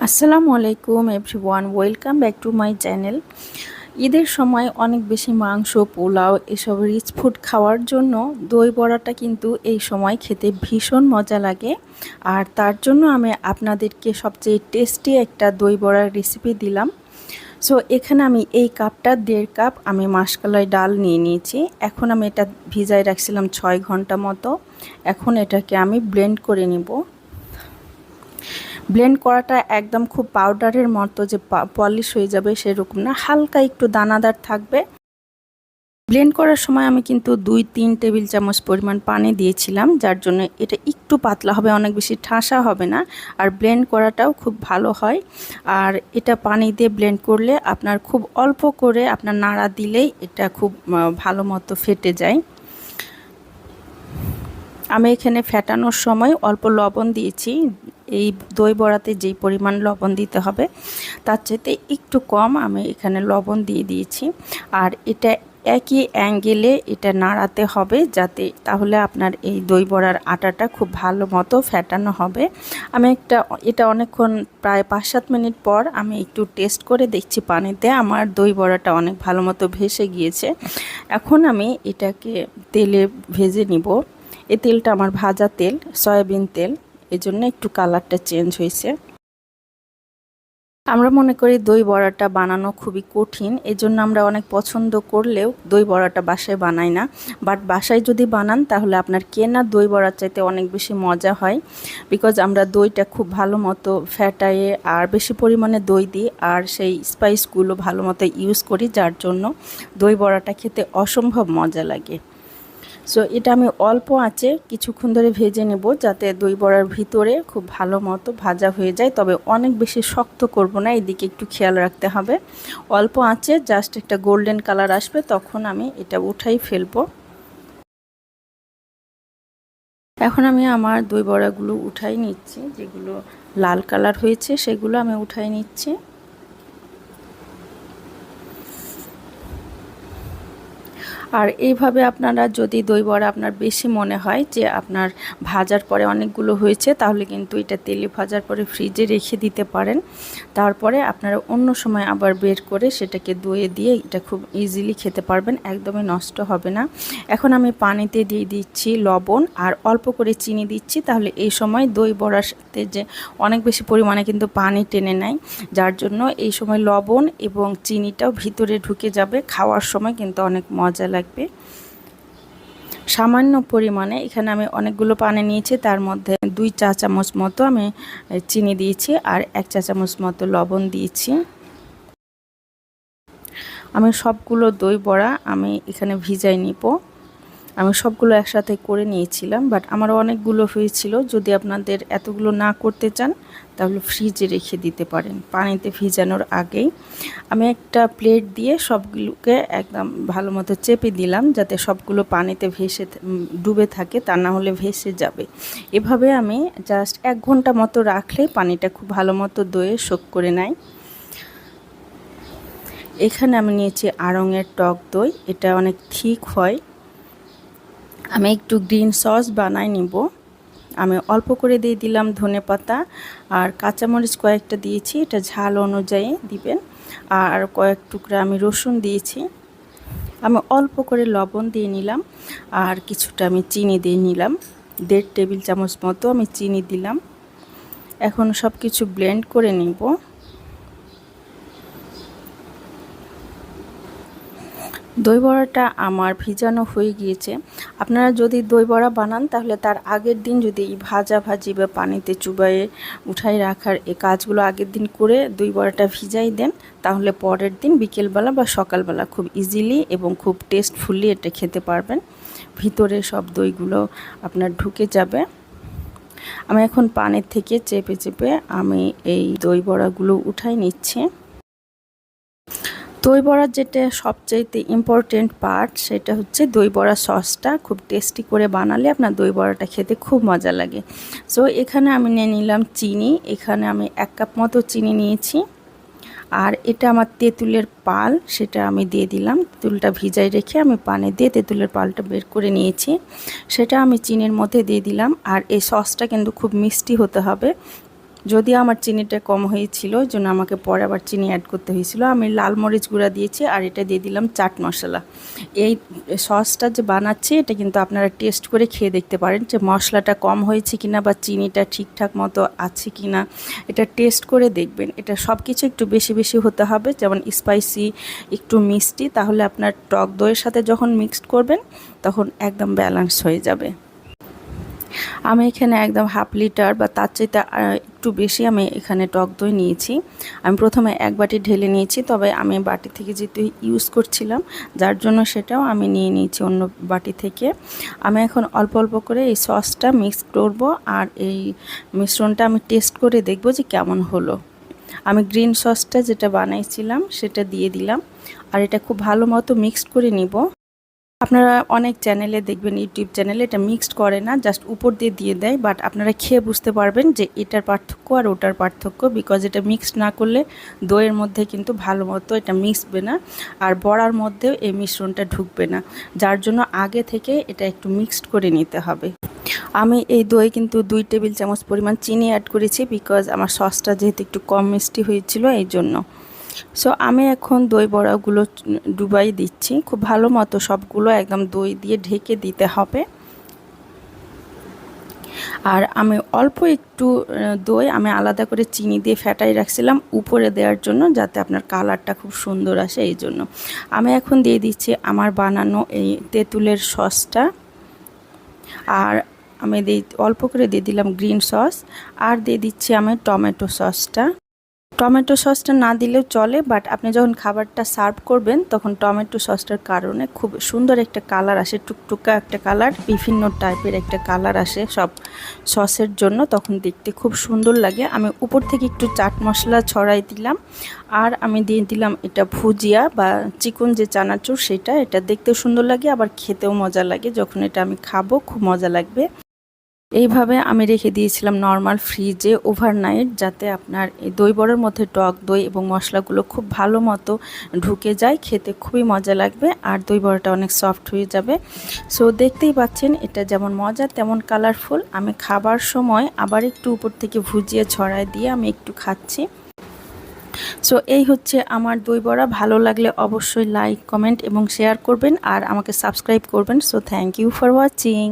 আসসালামু আলাইকুম everyone, welcome back to my channel. ঈদের সময় অনেক বেশি মাংস, পোলাও এসব রিচ ফুড খাওয়ার জন্য দই বড়াটা কিন্তু এই সময় খেতে ভীষণ মজা লাগে। আর তার জন্য আমি আপনাদেরকে সবচেয়ে টেস্টি একটা দই বড়ার রেসিপি দিলাম। সো এখানে আমি এই কাপটা 1.5 কাপ আমি মাসকলাই ডাল নিয়ে নিয়েছি। এখন আমি এটা ভিজায় রাখছিলাম 6 ঘন্টা মতো। এখন এটাকে আমি ব্লেন্ড করে নিব। ব্লেন্ড করাটা একদম খুব পাউডারের মতো যে পলিশ হয়ে যাবে সেরকম না, হালকা একটু দানাদার থাকবে। ব্লেন্ড করার সময় আমি কিন্তু 2-3 টেবিল চামচ পরিমাণ পানি দিয়েছিলাম, যার জন্য এটা একটু পাতলা হবে, অনেক বেশি ঠাসা হবে না। আর ব্লেন্ড করাটাও খুব ভালো হয়। আর এটা পানি দিয়ে ব্লেন্ড করলে আপনার খুব অল্প করে আপনার নাড়া দিলেই এটা খুব ভালো মতো ফেটে যায়। আমি এখানে ফেটানোর সময় অল্প লবণ দিয়েছি। এই দই বড়াতে যেই পরিমাণ লবণ দিতে হবে তার চাইতে একটু কম আমি এখানে লবণ দিয়ে দিয়েছি। আর এটা একই অ্যাঙ্গেলে এটা নাড়াতে হবে, যাতে তাহলে আপনার এই দই বড়ার আটাটা খুব ভালো মতো ফেটানো হবে। আমি এটা অনেকক্ষণ প্রায় 5-7 মিনিট পর আমি একটু টেস্ট করে দেখছি পানিতে, আমার দই বড়াটা অনেক ভালো মতো ভেসে গিয়েছে। এখন আমি এটাকে তেলে ভেজে নিব। এই তেলটা আমার ভাজা তেল, সয়াবিন তেল, এজন্য একটু কালারটা চেঞ্জ হয়েছে। আমরা মনে করি দই বড়াটা বানানো খুবই কঠিন, এজন্য আমরা অনেক পছন্দ করলেও দই বড়াটা বাসায় বানাই না। বাট বাসায় যদি বানান তাহলে আপনার কেনা দই বড়ার চাইতে অনেক বেশি মজা হয়। বিকজ আমরা দইটা খুব ভালো মতো ফ্যাটায়ে আর বেশি পরিমাণে দই দিই, আর সেই স্পাইসগুলো ভালো মতো ইউজ করি, যার জন্য দই বড়াটা খেতে অসম্ভব মজা লাগে। সো এটা আমি অল্প আঁচে কিছুক্ষণ ধরে ভেজে নেব, যাতে দই বড়ার ভিতরে খুব ভালো মতো ভাজা হয়ে যায়। তবে অনেক বেশি শক্ত করব না, এদিকে একটু খেয়াল রাখতে হবে। অল্প আঁচে জাস্ট একটা গোল্ডেন কালার আসবে, তখন আমি এটা উঠাই ফেলবো। এখন আমি আমার দই বড়াগুলো উঠাই নিচ্ছি, যেগুলো লাল কালার হয়েছে সেগুলো আমি উঠাই নিচ্ছি। আর এইভাবে আপনারা যদি দই বড়া আপনার বেশি মনে হয় যে আপনার ভাজার পরে অনেকগুলো হয়েছে, তাহলে কিন্তু এটা তেলে ভাজার পরে ফ্রিজে রেখে দিতে পারেন। তারপরে আপনারা অন্য সময় আবার বের করে সেটাকে দইয়ে দিয়ে এটা খুব ইজিলি খেতে পারবেন, একদমই নষ্ট হবে না। এখন আমি পানিতে দিয়ে দিচ্ছি লবণ আর অল্প করে চিনি দিচ্ছি, তাহলে এই সময় দই বড়ার সাথে যে অনেক বেশি পরিমাণে কিন্তু পানি টেনে নেয়, যার জন্য এই সময় লবণ এবং চিনিটাও ভিতরে ঢুকে যাবে, খাওয়ার সময় কিন্তু অনেক মজা লাগবে। সামান্য পরিমাণে এখানে আমি অনেকগুলো পানি নিয়েছি, তার মধ্যে 2 চা চামচ মতো আমি চিনি দিয়েছি আর 1 চা চামচ মতো লবণ দিয়েছি। আমি সবগুলো দই বড়া আমি এখানে ভিজাই নিব। আমি সবগুলো একসাথে করে নিয়েছিলাম, বাট আমার অনেকগুলো হয়েছিল। যদি আপনাদের এতগুলো না করতে চান তাহলে ফ্রিজে রেখে দিতে পারেন পানিতে ভিজানোর আগেই। আমি একটা প্লেট দিয়ে সবগুলোকে একদম ভালো মতো চেপে দিলাম, যাতে সবগুলো পানিতে ডুবে থাকে, তা না হলে ভেসে যাবে। এভাবে আমি জাস্ট 1 ঘন্টা মতো রাখলে পানিটা খুব ভালো মতো দইয়ে সোক করে নেয়। এখানে আমি নিয়েছি আড়ংয়ের টক দই, এটা অনেক থিক হয়। আমি একটু গ্রিন সস বানাই নিব। আমি অল্প করে দিয়ে দিলাম ধনেপাতা আর কাঁচামরিচ কয়েকটা দিয়েছি, এটা ঝাল অনুযায়ী দিবেন। আর কয়েক টুকরা আমি রসুন দিয়েছি। আমি অল্প করে লবণ দিয়ে নিলাম আর কিছুটা আমি চিনি দিয়ে নিলাম। 1.5 টেবিল চামচ মতো আমি চিনি দিলাম। এখন সব কিছু ব্লেন্ড করে নিব। দই বড়াটা আমার ভিজানো হয়ে গিয়েছে। আপনারা যদি দই বড়া বানান তাহলে তার আগের দিন যদি এই ভাজাভাজি বা পানিতে চুবাইয়ে উঠাই রাখার এই কাজগুলো আগের দিন করে দই বড়াটা ভিজাই দেন, তাহলে পরের দিন বিকেলবেলা বা সকালবেলা খুব ইজিলি এবং খুব টেস্টফুলি এটা খেতে পারবেন। ভিতরে সব দইগুলো আপনার ঢুকে যাবে। আমি এখন পানির থেকে চেপে চেপে আমি এই দই বড়াগুলো উঠাই নিচ্ছি। দই বড়ার যেটা সবচাইতে ইম্পর্টেন্ট পার্ট, সেটা হচ্ছে দই বড়া সসটা খুব টেস্টি করে বানালে আপনার দই বড়াটা খেতে খুব মজা লাগে। সো এখানে আমি নিয়ে নিলাম চিনি। এখানে আমি 1 কাপ মতো চিনি নিয়েছি। আর এটা আমার তেঁতুলের পাল, সেটা আমি দিয়ে দিলাম। তেঁতুলটা ভিজাই রেখে আমি পানি দিয়ে তেঁতুলের পালটা বের করে নিয়েছি, সেটা আমি চিনির মধ্যে দিয়ে দিলাম। আর এই সসটা কিন্তু খুব মিষ্টি হতে হবে, যদি আমার চিনিটা কম হয়েছিল ওই জন্য আমাকে পরে আবার চিনি অ্যাড করতে হয়েছিল। আমি লাল মরিচ গুঁড়া দিয়েছি আর এটা দিয়ে দিলাম চাট মশলা। এই সসটা যে বানাচ্ছি এটা কিন্তু আপনারা টেস্ট করে খেয়ে দেখতে পারেন যে মশলাটা কম হয়েছে কিনা বা চিনিটা ঠিকঠাক মতো আছে কিনা, এটা টেস্ট করে দেখবেন। এটা সব কিছু একটু বেশি বেশি হতে হবে, যেমন স্পাইসি, একটু মিষ্টি, তাহলে আপনার টক দইয়ের সাথে যখন মিক্সড করবেন তখন একদম ব্যালেন্স হয়ে যাবে। আমি এখানে একদম হাফ লিটার বা তার চাইতে একটু বেশি আমি এখানে টক দই নিয়েছি। আমি প্রথমে এক বাটি ঢেলে নিয়েছি, তবে আমি বাটি থেকে যেহেতু ইউজ করছিলাম যার জন্য সেটাও আমি নিয়ে নিয়েছি অন্য বাটি থেকে। আমি এখন অল্প অল্প করে এই সসটা মিক্স করব আর এই মিশ্রণটা আমি টেস্ট করে দেখব যে কেমন হলো। আমি গ্রিন সসটা যেটা বানাইছিলাম সেটা দিয়ে দিলাম আর এটা খুব ভালো মতো মিক্সড করে নিব। আপনারা অনেক চ্যানেলে দেখবেন, ইউটিউব চ্যানেলে এটা মিক্সড করে না, জাস্ট উপর দিয়ে দেয়, বাট আপনারা খেয়ে বুঝতে পারবেন যে এটার পার্থক্য আর ওটার পার্থক্য, বিকজ এটা মিক্সড না করলে দইয়ের মধ্যে কিন্তু ভালো মতো এটা মিক্সবে না আর বড়ার মধ্যেও এই মিশ্রণটা ঢুকবে না, যার জন্য আগে থেকে এটা একটু মিক্সড করে নিতে হবে। আমি এই দই কিন্তু 2 টেবিল চামচ পরিমাণ চিনি অ্যাড করেছি, বিকজ আমার সসটা যেহেতু একটু কম মিষ্টি হয়েছিল এই জন্য। সো আমি এখন দই বড়াগুলো ডুবাই দিচ্ছি খুব ভালো মতো, সবগুলো একদম দই দিয়ে ঢেকে দিতে হবে। আর আমি অল্প একটু দই আমি আলাদা করে চিনি দিয়ে ফেটাই রাখছিলাম উপরে দেওয়ার জন্য, যাতে আপনার কালারটা খুব সুন্দর আসে এই জন্য। আমি এখন দিয়ে দিচ্ছি আমার বানানো এই তেঁতুলের সসটা, আর আমি অল্প করে দিয়ে দিলাম গ্রিন সস, আর দিয়ে দিচ্ছি আমি টমেটো সসটা। টমেটো সসটা না দিলেও চলে, বাট আপনি যখন খাবারটা সার্ভ করবেন তখন টমেটো সসটার কারণে খুব সুন্দর একটা কালার আসে, টুকটুকা একটা কালার, বিভিন্ন টাইপের একটা কালার আসে সব সসের জন্য, তখন দেখতে খুব সুন্দর লাগে। আমি উপর থেকে একটু চাট মশলা ছড়াই দিলাম আর আমি দিয়ে দিলাম এটা ভুজিয়া বা চিকন যে চানাচুর সেটা, এটা দেখতেও সুন্দর লাগে আবার খেতেও মজা লাগে। যখন এটা আমি খাবো খুব মজা লাগবে। এইভাবে আমি রেখে দিয়েছিলাম নর্মাল ফ্রিজে ওভারনাইট, যাতে আপনার এই দই বড়ার মধ্যে টক দই এবং মশলাগুলো খুব ভালো মতো ঢুকে যায়, খেতে খুবই মজা লাগবে আর দই বড়াটা অনেক সফট হয়ে যাবে। সো দেখতেই পাচ্ছেন এটা যেমন মজা তেমন কালারফুল। আমি খাবার সময় আবার একটু উপর থেকে ভুজিয়ে ছড়ায় দিয়ে আমি একটু খাচ্ছি। সো এই হচ্ছে আমার দই বড়া। ভালো লাগলে অবশ্যই লাইক, কমেন্ট এবং শেয়ার করবেন আর আমাকে সাবস্ক্রাইব করবেন। So thank you for watching.